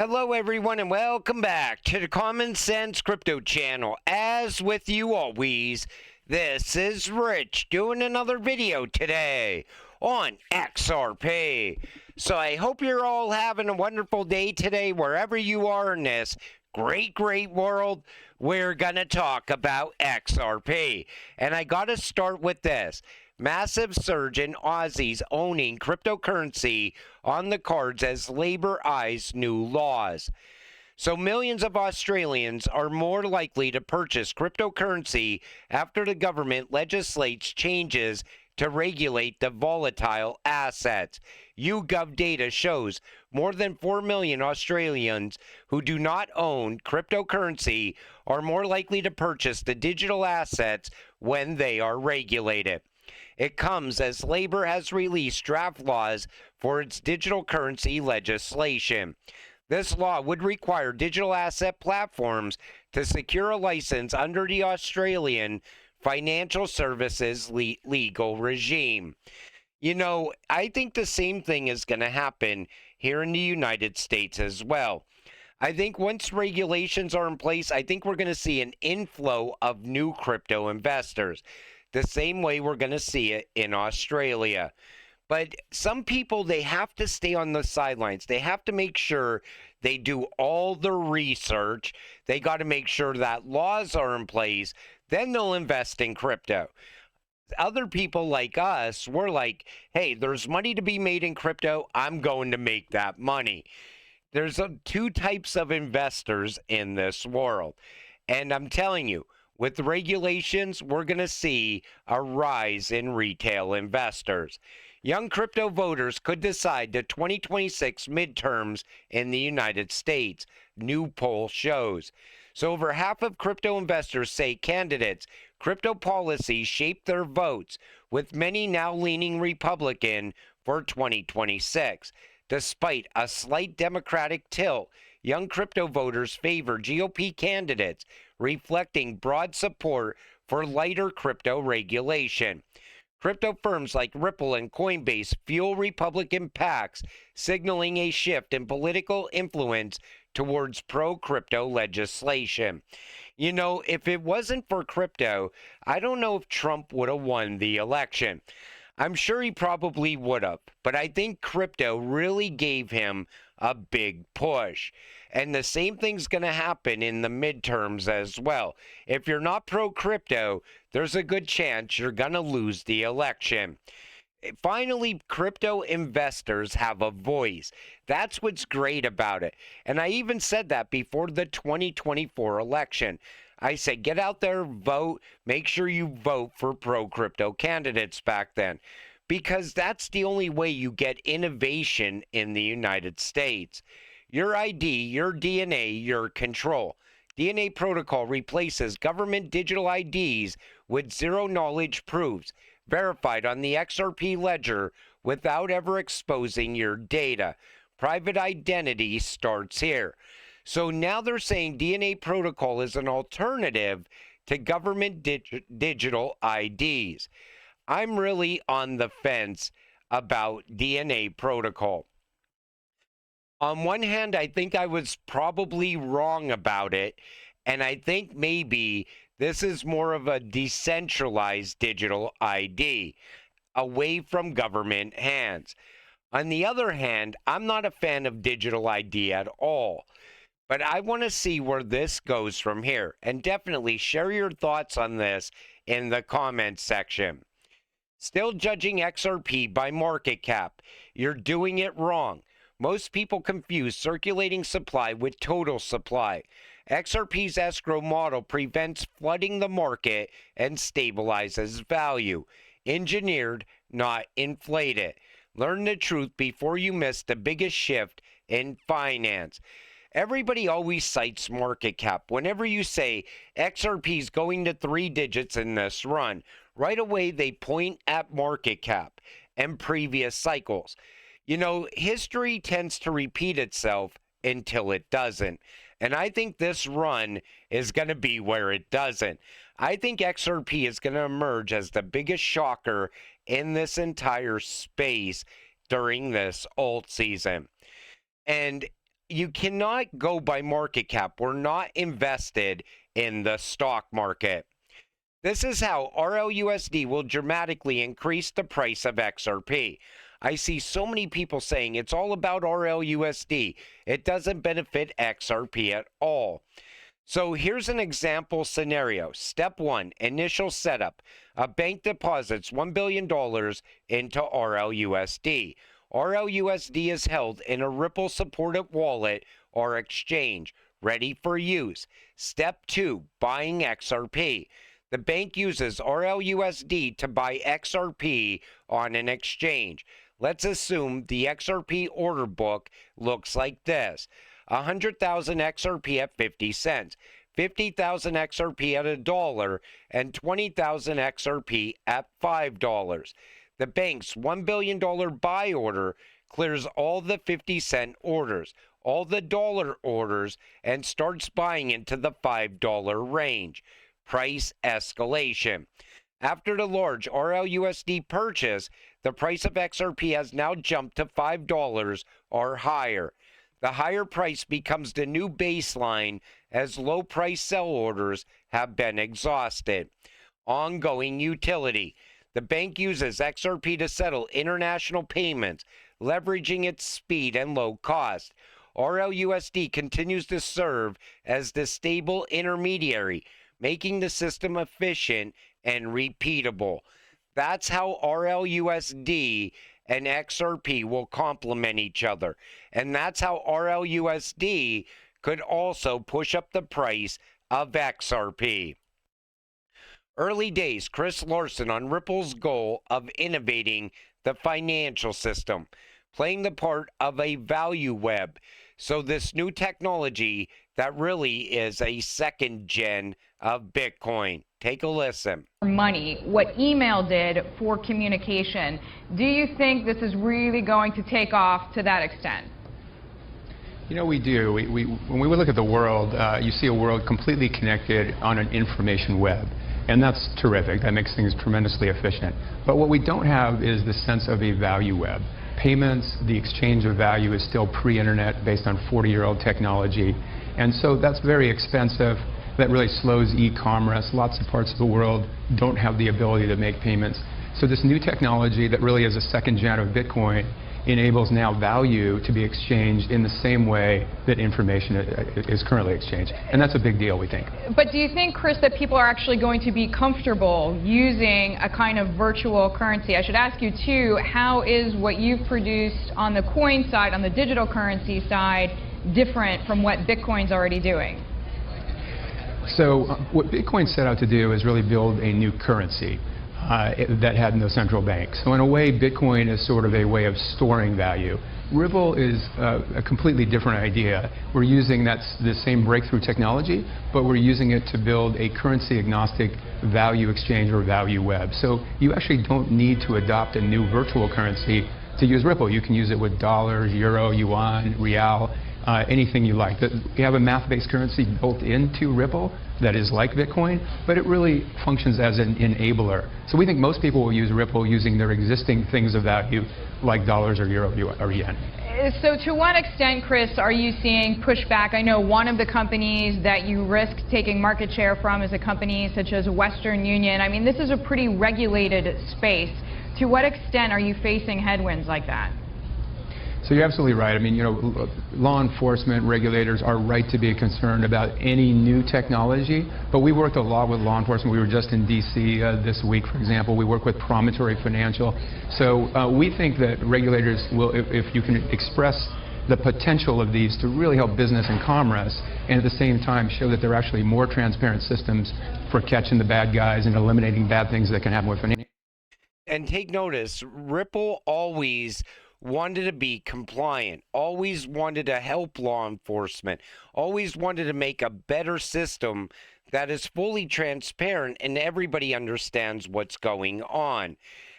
Hello, everyone, and welcome back to the Common Sense Crypto channel. As with you always, this is Rich doing another video today on XRP. So I hope you're all having a wonderful day today, wherever you are in this great world. We're going to talk about XRP. And I got to start with this. Massive surge in Aussies owning cryptocurrency on the cards as Labour eyes new laws. So millions of Australians are more likely to purchase cryptocurrency after the government legislates changes to regulate the volatile assets. YouGov data shows more than 4 million Australians who do not own cryptocurrency are more likely to purchase the digital assets when they are regulated. It comes as Labor has released draft laws for its digital currency legislation. This law would require digital asset platforms to secure a license under the Australian Financial Services legal regime. You know, I think the same thing is going to happen here in the United States as well. I think once regulations are in place, I think we're going to see an inflow of new crypto investors, the same way we're going to see it in Australia. But some people, they have to stay on the sidelines. They have to make sure they do all the research. They got to make sure that laws are in place. Then they'll invest in crypto. Other people like us, we're like, hey, there's money to be made in crypto. I'm going to make that money. There's two types of investors in this world. And I'm telling you, with the regulations, we're going to see a rise in retail investors. Young crypto voters could decide the 2026 midterms in the United States, new poll shows. So over half of crypto investors say candidates' crypto policies shape their votes, with many now leaning Republican for 2026. Despite a slight Democratic tilt, young crypto voters favor GOP candidates, reflecting broad support for lighter crypto regulation. Crypto firms like Ripple and Coinbase fuel Republican PACs, signaling a shift in political influence towards pro-crypto legislation. You know, if it wasn't for crypto, I don't know if Trump would have won the election. I'm sure he probably would have, but I think crypto really gave him a big push. And the same thing's going to happen in the midterms as well. If you're not pro-crypto, there's a good chance you're going to lose the election. Finally, crypto investors have a voice. That's what's great about it. And I even said that before the 2024 election. I said, get out there, vote, make sure you vote for pro-crypto candidates back then, because that's the only way you get innovation in the United States. Your ID, your DNA, your control. DNA protocol replaces government digital IDs with zero-knowledge proofs, verified on the XRP ledger without ever exposing your data. Private identity starts here. So now they're saying DNA protocol is an alternative to government digital IDs. I'm really on the fence about DNA protocol. On one hand, I think I was probably wrong about it, and I think maybe this is more of a decentralized digital ID, away from government hands. On the other hand, I'm not a fan of digital ID at all. But I want to see where this goes from here. And definitely share your thoughts on this in the comments section. Still judging XRP by market cap. You're doing it wrong. Most people confuse circulating supply with total supply. XRP's escrow model prevents flooding the market and stabilizes value. Engineered, not inflated. Learn the truth before you miss the biggest shift in finance. Everybody always cites market cap. Whenever you say XRP is going to 3 digits in this run, right away they point at market cap and previous cycles. You know, history tends to repeat itself until it doesn't. And I think this run is going to be where it doesn't. I think XRP is going to emerge as the biggest shocker in this entire space during this alt season. And you cannot go by market cap. We're not invested in the stock market. This is how RLUSD will dramatically increase the price of XRP. I see so many people saying it's all about RLUSD. It doesn't benefit XRP at all. So here's an example scenario. Step 1, initial setup. A bank deposits $1 billion into RLUSD. RLUSD is held in a Ripple supported wallet or exchange, ready for use. Step 2, buying XRP. The bank uses RLUSD to buy XRP on an exchange. Let's assume the XRP order book looks like this. 100,000 XRP at 50 cents, 50,000 XRP at $1, and 20,000 XRP at $5. The bank's $1 billion buy order clears all the 50-cent orders, all the dollar orders, and starts buying into the $5 range. Price escalation. After the large RLUSD purchase, the price of XRP has now jumped to $5 or higher. The higher price becomes the new baseline as low price sell orders have been exhausted. Ongoing utility. The bank uses XRP to settle international payments, leveraging its speed and low cost. RLUSD continues to serve as the stable intermediary, making the system efficient and repeatable. That's how RLUSD and XRP will complement each other. And that's how RLUSD could also push up the price of XRP. Early days, Chris Larsen on Ripple's goal of innovating the financial system, playing the part of a value web. So this new technology that really is a second gen of Bitcoin. Take a listen. Money, what email did for communication. Do you think this is really going to take off to that extent? You know, we do. When we look at the world, you see a world completely connected on an information web. And that's terrific. That makes things tremendously efficient. But what we don't have is the sense of a value web. Payments, the exchange of value is still pre-internet based on 40-year-old technology. And so that's very expensive. That really slows e-commerce. Lots of parts of the world don't have the ability to make payments. So this new technology that really is a second gen of Bitcoin enables now value to be exchanged in the same way that information is currently exchanged. And that's a big deal, we think. But do you think, Chris, that people are actually going to be comfortable using a kind of virtual currency? I should ask you, too, how is what you've produced on the coin side, on the digital currency side, different from what Bitcoin's already doing? So what Bitcoin set out to do is really build a new currency that had no central bank. So in a way, Bitcoin is sort of a way of storing value. Ripple is a completely different idea. We're using the same breakthrough technology, but we're using it to build a currency-agnostic value exchange or value web. So you actually don't need to adopt a new virtual currency to use Ripple. You can use it with dollars, euro, yuan, real, anything you like. We have a math-based currency built into Ripple that is like Bitcoin, but it really functions as an enabler. So we think most people will use Ripple using their existing things of value like dollars or euro or yen. So to what extent, Chris, are you seeing pushback? I know one of the companies that you risk taking market share from is a company such as Western Union. I mean, this is a pretty regulated space. To what extent are you facing headwinds like that? So you're absolutely right. I mean, you know, law enforcement regulators are right to be concerned about any new technology, but we worked a lot with law enforcement. We were just in D.C. This week, for example. We work with Promontory Financial. So we think that regulators will, if you can express the potential of these to really help business and commerce, and at the same time show that they're actually more transparent systems for catching the bad guys and eliminating bad things that can happen with financial. And take notice, Ripple always wanted to be compliant, always wanted to help law enforcement, always wanted to make a better system that is fully transparent and everybody understands what's going on.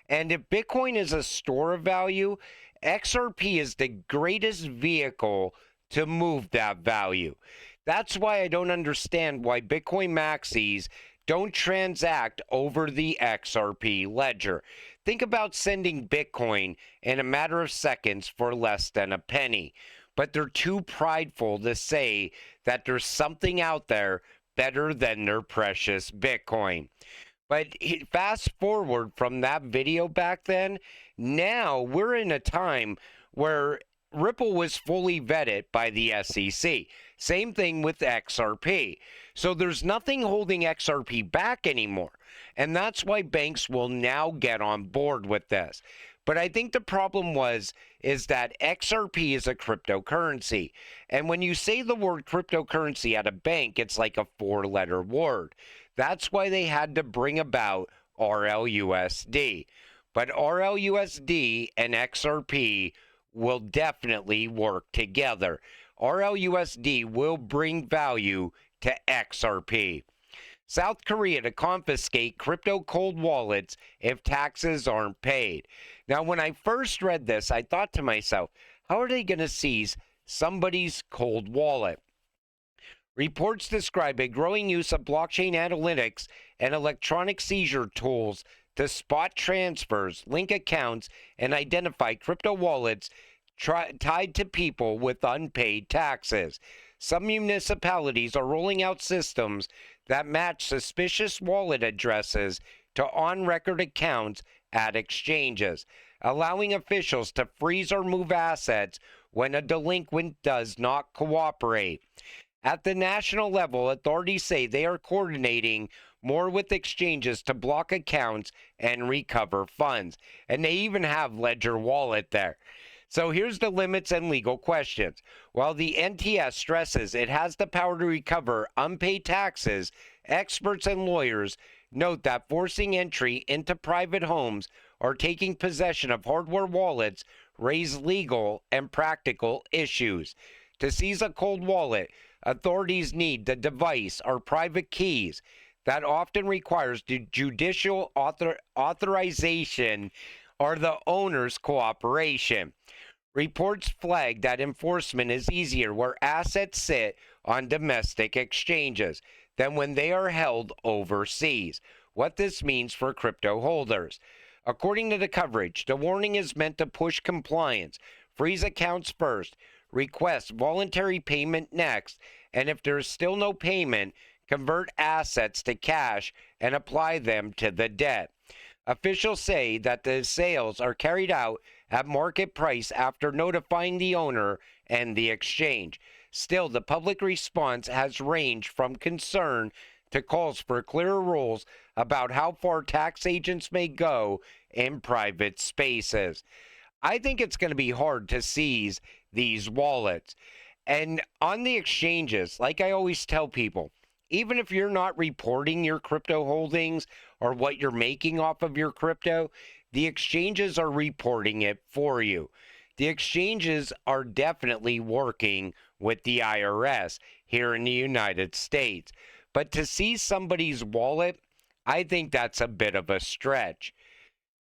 And if Bitcoin is a store of value, XRP is the greatest vehicle to move that value. That's why I don't understand why Bitcoin maxis don't transact over the XRP ledger. Think about sending Bitcoin in a matter of seconds for less than a penny. but they're too prideful to say that there's something out there better than their precious Bitcoin. But fast forward from that video back then, now we're in a time where Ripple was fully vetted by the SEC. Same thing with XRP. So there's nothing holding XRP back anymore. And that's why banks will now get on board with this. But I think the problem is that XRP is a cryptocurrency. And when you say the word cryptocurrency at a bank, it's like a four-letter word. That's why they had to bring about RLUSD. But RLUSD and XRP will definitely work together. RLUSD will bring value to XRP. South Korea to confiscate crypto cold wallets if taxes aren't paid. Now, when I first read this, I thought to myself, how are they going to seize somebody's cold wallet? Reports describe a growing use of blockchain analytics and electronic seizure tools to spot transfers, link accounts, and identify crypto wallets tied to people with unpaid taxes. Some municipalities are rolling out systems that match suspicious wallet addresses to on-record accounts at exchanges, allowing officials to freeze or move assets when a delinquent does not cooperate. At the national level, authorities say they are coordinating more with exchanges to block accounts and recover funds. And they even have Ledger Wallet there. So here's the limits and legal questions. While the NTS stresses it has the power to recover unpaid taxes, experts and lawyers note that forcing entry into private homes or taking possession of hardware wallets raise legal and practical issues. To seize a cold wallet, authorities need the device or private keys. That often requires judicial authorization or the owner's cooperation. Reports flag that enforcement is easier where assets sit on domestic exchanges than when they are held overseas. What this means for crypto holders. According to the coverage, the warning is meant to push compliance, freeze accounts first, request voluntary payment next, and if there is still no payment, convert assets to cash and apply them to the debt. Officials say that the sales are carried out at market price after notifying the owner and the exchange. Still, the public response has ranged from concern to calls for clearer rules about how far tax agents may go in private spaces. I think it's going to be hard to seize these wallets. And on the exchanges, like I always tell people, even if you're not reporting your crypto holdings or what you're making off of your crypto, the exchanges are reporting it for you. The exchanges are definitely working with the IRS here in the United States. But to seize somebody's wallet, I think that's a bit of a stretch.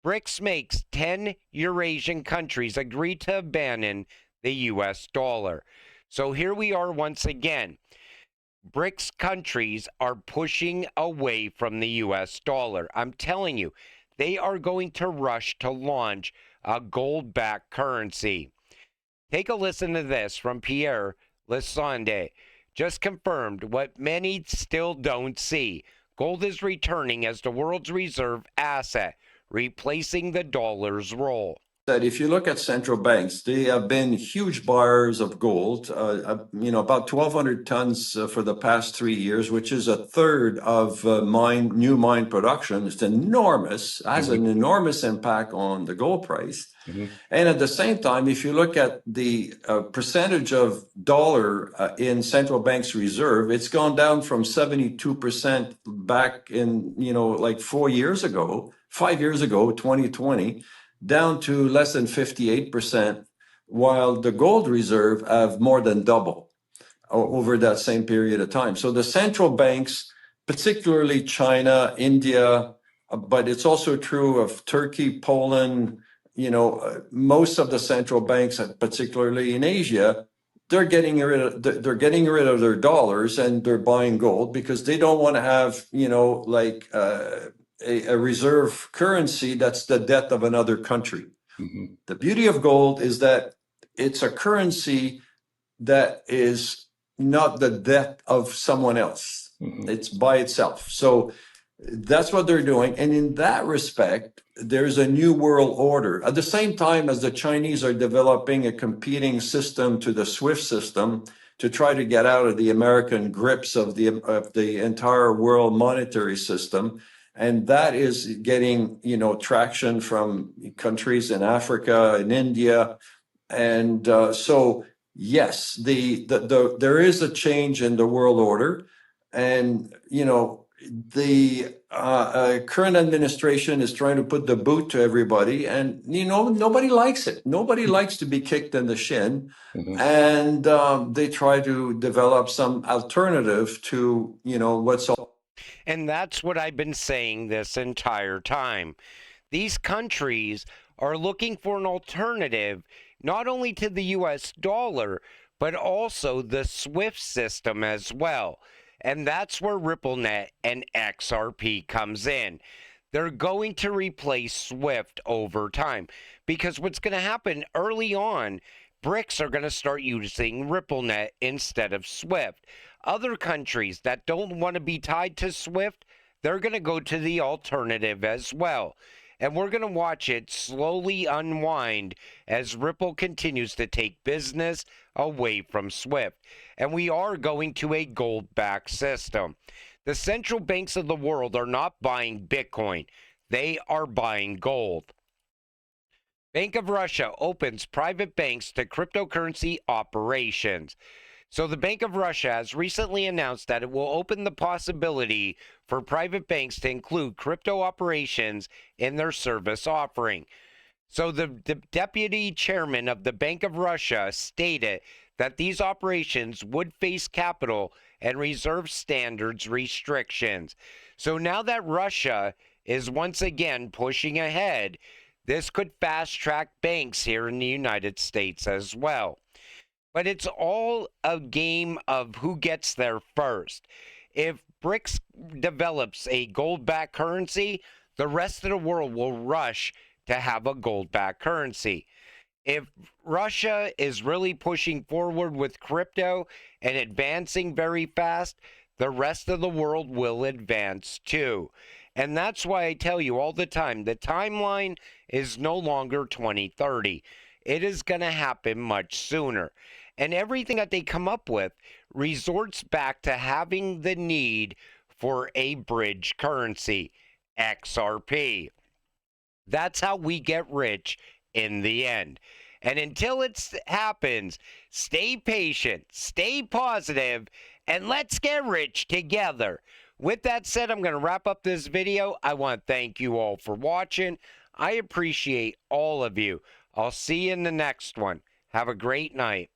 BRICS makes 10 Eurasian countries agree to abandon the US dollar. So here we are once again. BRICS countries are pushing away from the US dollar. I'm telling you, they are going to rush to launch a gold-backed currency. Take a listen to this from Pierre Lesonde. Just confirmed what many still don't see. Gold is returning as the world's reserve asset, replacing the dollar's role. That if you look at central banks, they have been huge buyers of gold, about 1,200 tons for the past 3 years, which is a third of new mine production. It's enormous, has an enormous impact on the gold price. And at the same time, if you look at the percentage of dollar in central banks' reserve, it's gone down from 72% back in, like 5 years ago, 2020, down to less than 58%, while the gold reserve have more than double over that same period of time. So the central banks, particularly China, India, but it's also true of Turkey, Poland, most of the central banks, particularly in Asia, they're getting rid of their dollars and they're buying gold because they don't want to have, a reserve currency that's the debt of another country. The beauty of gold is that it's a currency that is not the debt of someone else. It's by itself. So that's what they're doing. And in that respect, there's a new world order. At the same time as the Chinese are developing a competing system to the SWIFT system to try to get out of the American grips of the entire world monetary system. And that is getting, traction from countries in Africa and India. And so, yes, there is a change in the world order. And, the current administration is trying to put the boot to everybody, and nobody likes it. Nobody likes to be kicked in the shin, and they try to develop some alternative to what's all. And that's what I've been saying this entire time. These countries are looking for an alternative not only to the US dollar, but also the SWIFT system as well. And that's where RippleNet and XRP comes in. They're going to replace SWIFT over time, because what's going to happen early on, BRICS are going to start using RippleNet instead of SWIFT. Other countries that don't want to be tied to SWIFT, they're going to go to the alternative as well. And we're going to watch it slowly unwind as Ripple continues to take business away from SWIFT. And we are going to a gold-backed system. The central banks of the world are not buying Bitcoin. They are buying gold. Bank of Russia opens private banks to cryptocurrency operations. So the Bank of Russia has recently announced that it will open the possibility for private banks to include crypto operations in their service offering. So the deputy chairman of the Bank of Russia stated that these operations would face capital and reserve standards restrictions. So now that Russia is once again pushing ahead, this could fast-track banks here in the United States as well. But it's all a game of who gets there first. If BRICS develops a gold-backed currency, the rest of the world will rush to have a gold-backed currency. If Russia is really pushing forward with crypto and advancing very fast, the rest of the world will advance too. And that's why I tell you all the time, the timeline is no longer 2030. It is going to happen much sooner. And everything that they come up with resorts back to having the need for a bridge currency, XRP. That's how we get rich in the end. And until it happens, stay patient, stay positive, and let's get rich together. With that said, I'm going to wrap up this video. I want to thank you all for watching. I appreciate all of you. I'll see you in the next one. Have a great night.